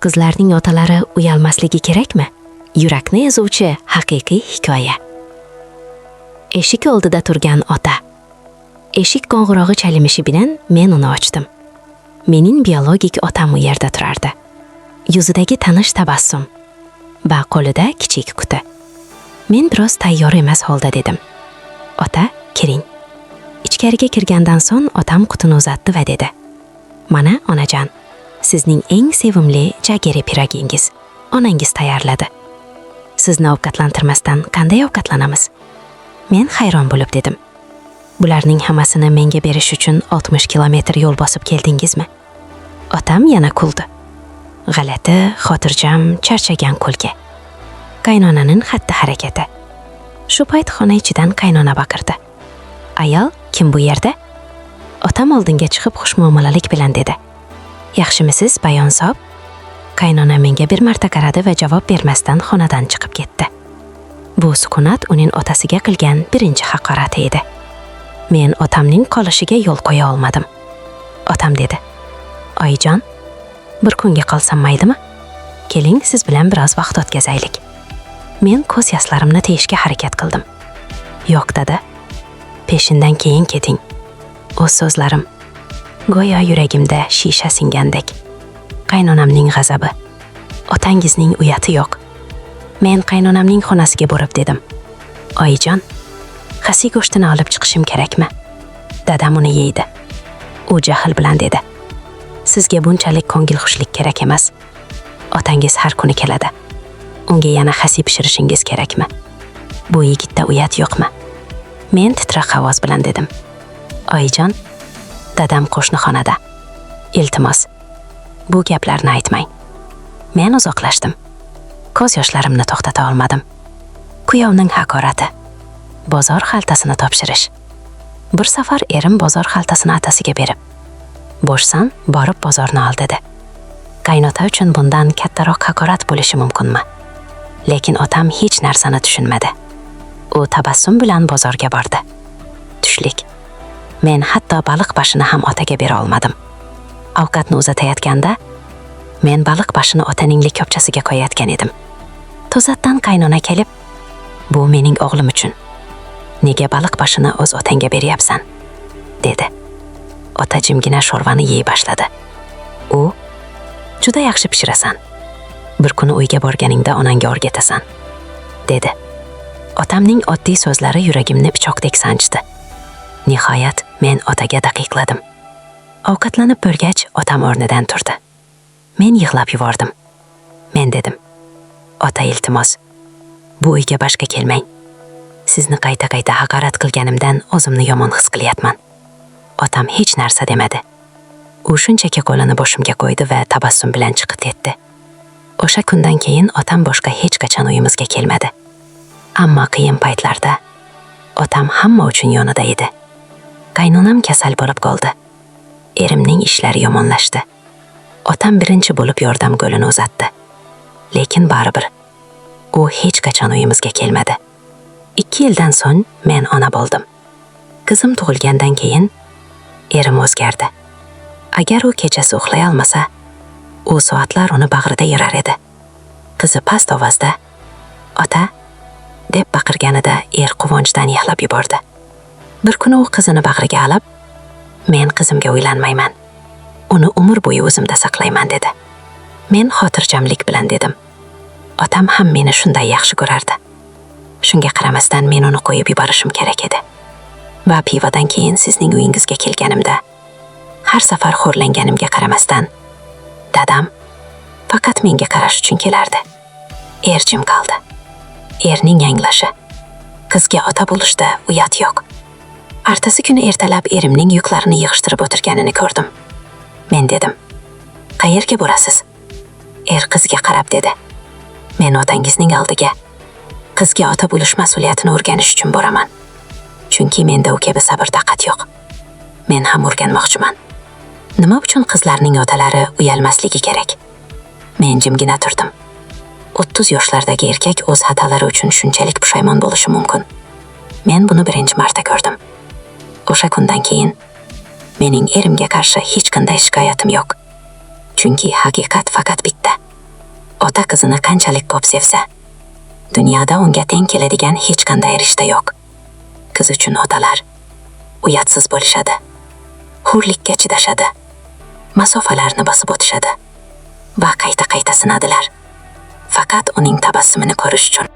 Qizlarning otalari uyalmasligi kerakmi? Yurakni ezuvchi haqiqiy hikoya. Eshik oldida turgan ota. Eshik qo'ng'irog'i chalinishi bilan men uni ochdim. Mening biologik otam u yerda turardi. Yuzidagi tanish tabassum va qo'lida kichik quti. Men biroz tayyor emas holda dedim. Ota, kiring. Ichkariga kirgandan so'ng otam qutini uzatdi va dedi: "Mana onajon, sizning eng sevimli jageri piragingiz. Onangiz tayyorladi. Sizni ovqatlantirmasdan qanday ovqatlanamiz?" Men hayron bo'lib dedim: "Bularning hammasini menga berish uchun 60 kilometr yo'l bosib keldingizmi?" Otam yana kuldi. G'alati, xotirjam, charchagan kulgi. Qaynonaning xatti-harakati. Shu payt xona ichidan qaynona baqirdi: "Ayol, kim bu yerda?" Otam oldinga chiqib xushmuomalalik bilan dedi: "Yaxshimisiz, bayon sob?" Qaynona menga bir marta qaradi va javob bermasdan xonadan chiqib ketdi. Bu sukunat uning otasiga qilgan birinchi haqorati edi. Men otamning qolishiga yo'l qo'ya olmadim. Otam dedi: "Oyijon, bir kunga qolsam maylimi? Keling, siz bilan biroz vaqt o'tkazaylik." Men ko'z yoshlarimni tiyishga harakat qildim. "Yo'q," dedi. "Peshindan keyin keting." O so'zlarim go'yo yuragimda shisha singandek. Qaynonamning g'azabi, otangizning uyati yo'q. Men qaynonamning xonasiga borib dedim: "Oyijon, xasi go'shtini olib chiqishim kerakmi?" Dadam uni yeydi. U jahl bilan dedi: "Sizga bunchalik ko'ngilxushlik kerak emas. Otangiz har kuni keladi. Unga yana xasi pishirishingiz kerakmi? Bu yigitda uyat yo'qmi?" Men titroq ovoz bilan dedim: "Oyijon, dadam qo'shni xonada. Iltimos, bu gaplarni aytmang." Men uzoqlashdim. Ko'z yoshlarimni to'xtata olmadim. Kuyovning haqorati. Bozor xaltasini topshirish. Bir safar erim bozor xaltasini atasiga berib: "Bo'shsan, borib bozorni ol" dedi. Qaynota uchun bundan kattaroq haqorat bo'lishi mumkinmi? Lekin otam hech narsani tushunmadi. U tabassum bilan bozorga bordi. Tushlik. Men hatto baliq boshini ham otaga bera olmadim. Ovqatni uzatayotganda men baliq boshini otaning likopchasiga qo'yayotgan edim. To'satdan qaynona kelib: "Bu mening o'g'lim uchun. Nega baliq boshini o'z otangga beryapsan?" dedi. Ota jimgina sho'rvani yey boshladi. U: "Juda yaxshi pishirasan. Bir kuni uyga borganingda onangga o'rgatasan", dedi. Otamning oddiy so'zlari yuragimni pichoqdek sanchdi. Nihoyat men otaga daqiqladim. Ovqatlanib bo'lgach, otam o'rnidan turdi. Men yig'lab yubordim. Men dedim: "Ota, iltimos, bu uyga boshqa kelmang. Sizni qayta-qayta haqorat qilganimdan o'zimni yomon his qilyapman." Otam hech narsa demadi. U shunchaki qo'lini boshimga qo'ydi va tabassum bilan chiqib ketdi. O'sha kundan keyin otam boshqa hech qachon uyimizga kelmadi. Ammo qiyin paytlarda otam hamma uchun yonida edi. Qaynonam kasal bo'lib qoldi. Erimning ishlari yomonlashdi. Otam birinchi bo'lib yordam qo'lini uzatdi. Lekin baribir u hech qachon uyimizga kelmadi. 2 yildan so'ng men ona bo'ldim. Qizim tug'ilgandan keyin erim o'zgardi. Agar u kechasi uxlay olmasa, u soatlar uni bag'rida yurar edi. Qizi past ovozda "Ota" deb baqirganida er quvonchdan yig'lab yubordi. Bir kuni u qizini bag'riga olib: "Men qizimga uylanmayman. Uni umr bo'yi o'zimda saqlayman" dedi. Men xotirjamlik bilan dedim: "Otam ham meni shunday yaxshi ko'rardi. Shunga qaramasdan men uni qo'yib yuborishim kerak edi. Va pivodan keyin sizning uyingizga kelganimda, har safar xo'rlanganimga qaramasdan, dadam faqat menga qarash uchun kelardi." Er jim qoldi. Erning yanglashi. Qizga ota bo'lishda uyat yo'q. Ertasi kuni ertalab erimning yuklarini yig'ishtirib o'tirganini ko'rdim. Men dedim: "Qayerga borasiz?" Er qizga qarab dedi: "Men otangizning oldiga qizga ota bo'lish mas'uliyatini o'rganish uchun boraman. Chunki menda u kabi sabr taqat yo'q. Men ham o'rganmoqchiman. Nima uchun qizlarning otalari uyalmasligi kerak?" Men jimgina turdim. 30 yoshlardagi erkak o'z xatolari uchun shunchalik pushaymon bo'lishi mumkin. Men buni birinchi marta ko'rdim. O'sha kundan keyin mening erimga qarshi hech qanday shikoyatim yo'q. Chunki haqiqat faqat bitta. ota qizini qanchalik ko'p sevsa, dunyoda unga teng keladigan hech qanday rishta yo'q. Qiz uchun otalar uyatsiz bo'lishadi, hurlikka chidashadi, masofalarni bosib o'tishadi va qayta-qayta sinadilar. Faqat uning tabassumini ko'rish uchun.